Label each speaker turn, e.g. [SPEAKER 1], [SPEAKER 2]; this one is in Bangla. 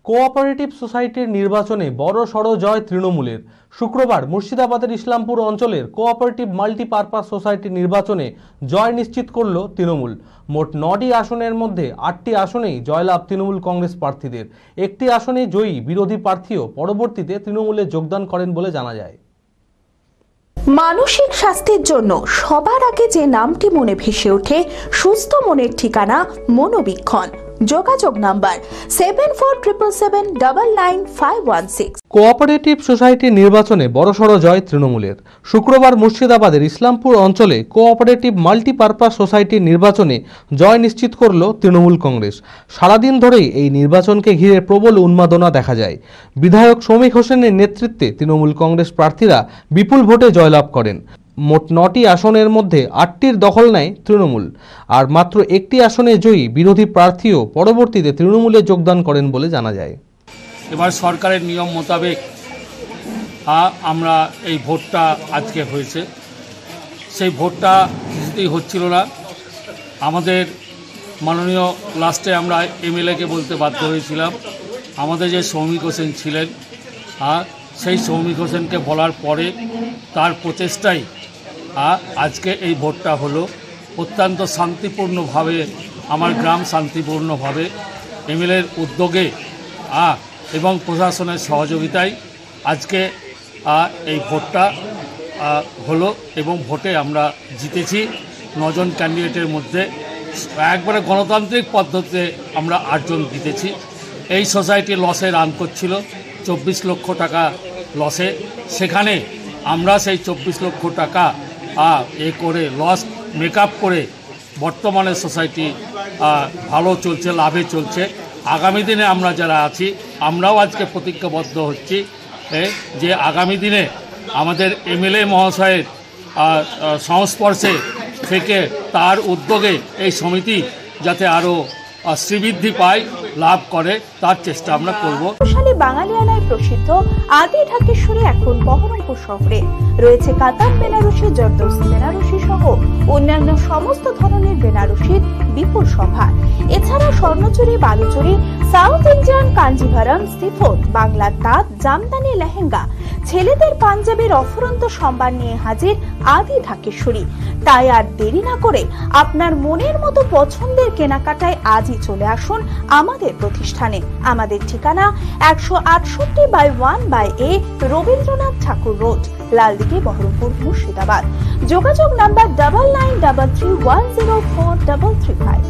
[SPEAKER 1] কোঅপারেটিভ সোসাইটির নির্বাচনে বড়সড় জয় তৃণমূলের। শুক্রবার মুর্শিদাবাদের ইসলামপুর অঞ্চলের কোঅপারেটিভ মাল্টিপারপাস সোসাইটির নির্বাচনে জয় নিশ্চিত করল তৃণমূল। মোট 9টি আসনের মধ্যে 8টি আসনেই জয়লাভ তৃণমূল কংগ্রেস প্রার্থীদের। একটি আসনে জয়ী বিরোধী প্রার্থীও পরবর্তীতে তৃণমূলে যোগদান করেন বলে জানা যায়।
[SPEAKER 2] মানসিক স্বাস্থ্যের জন্য সবার আগে যে নামটি মনে ভেসে ওঠে, সুস্থ মনের ঠিকানা মনোবীক্ষণ। যোগাযোগ নাম্বার 7477799516।
[SPEAKER 1] কোঅপারেটিভ সোসাইটির নির্বাচনে বড়সড় জয় তৃণমূলের। শুক্রবার মুর্শিদাবাদের ইসলামপুর অঞ্চলে কোঅপারেটিভ মাল্টিপারপাস সোসাইটির নির্বাচনে জয় নিশ্চিত করল তৃণমূল কংগ্রেস। সারাদিন ধরেই এই নির্বাচনকে ঘিরে প্রবল উন্মাদনা দেখা যায়। বিধায়ক শৌমিক হোসেনের নেতৃত্বে তৃণমূল কংগ্রেস প্রার্থীরা বিপুল ভোটে জয়লাভ করেন। মোট 9টি আসনের মধ্যে 8টির দখল নেয় তৃণমূল, আর মাত্র একটি আসনে জয়ী বিরোধী প্রার্থীও পরবর্তীতে তৃণমূলে যোগদান করেন বলে জানা যায়।
[SPEAKER 3] এবার সরকারের নিয়ম মোতাবেক আমরা এই ভোটটা আজকে হয়েছে। সেই ভোটটা কিছুতেই হচ্ছিল না। আমাদের মাননীয় লাস্টে আমরা এমএলএকে বলতে বাধ্য হয়েছিলাম। আমাদের যে শৌমিক হোসেন ছিলেন, সেই শৌমিক হোসেনকে বলার পরে তার প্রচেষ্টায় আজকে এই ভোটটা হলো। অত্যন্ত শান্তিপূর্ণভাবে, আমার গ্রাম শান্তিপূর্ণভাবে এমএলএর উদ্যোগে এবং প্রশাসনের সহযোগিতায় আজকে এই ভোটটা হলো এবং ভোটে আমরা জিতেছি। 9 জন ক্যান্ডিডেটের মধ্যে একবারে গণতান্ত্রিক পদ্ধতিতে আমরা 8 জন জিতেছি। এই সোসাইটি লসে রান করছিল, 24 লক্ষ টাকা লসে। সেখানে আমরা সেই 24 লক্ষ টাকা করে লস মেকআপ করে বর্তমানে সোসাইটি ভালো চলছে, লাভে চলছে। আগামী দিনে আমরা যারা আছি আমরাও আজকে প্রতিজ্ঞাবদ্ধ হচ্ছি যে আগামী দিনে আমাদের এমএলএ মহাশয়ের সংস্পর্শে থেকে তার উদ্যোগে এই সমিতি যাতে আরও শ্রীবৃদ্ধি পায়, লাভ করে, তার চেষ্টা আমরা করব।
[SPEAKER 2] বাঙালিয়ানায় প্রসিদ্ধ আদি ঢাকেশ্বরী এখন বহরমপুর শহরে রয়েছে কাতার বেনারসি, জর্দোসি বেনারসি সহ অন্যান্য সমস্ত ধরনের বেনারসির বিপুল সম্ভার। এছাড়া Swarnachuri, Baluchuri, south Indian Kanjivaram, chiffon, বাংলার তাঁত, জামদানি, লেহেঙ্গা, ছেলেদের পাঞ্জাবির অফুরন্ত সম্ভার নিয়ে হাজির আদি ঢাকেশ্বরী। তাই আর দেরি না করে আপনার মনের মতো পছন্দের কেনাকাটায় আজই চলে আসুন আমাদের প্রতিষ্ঠানে। আমাদের ঠিকানা 168/1/A রবীন্দ্রনাথ ঠাকুর রোড, লালদিঘি, বহরমপুর, মুর্শিদাবাদ। যোগাযোগ নাম্বার 9933104335।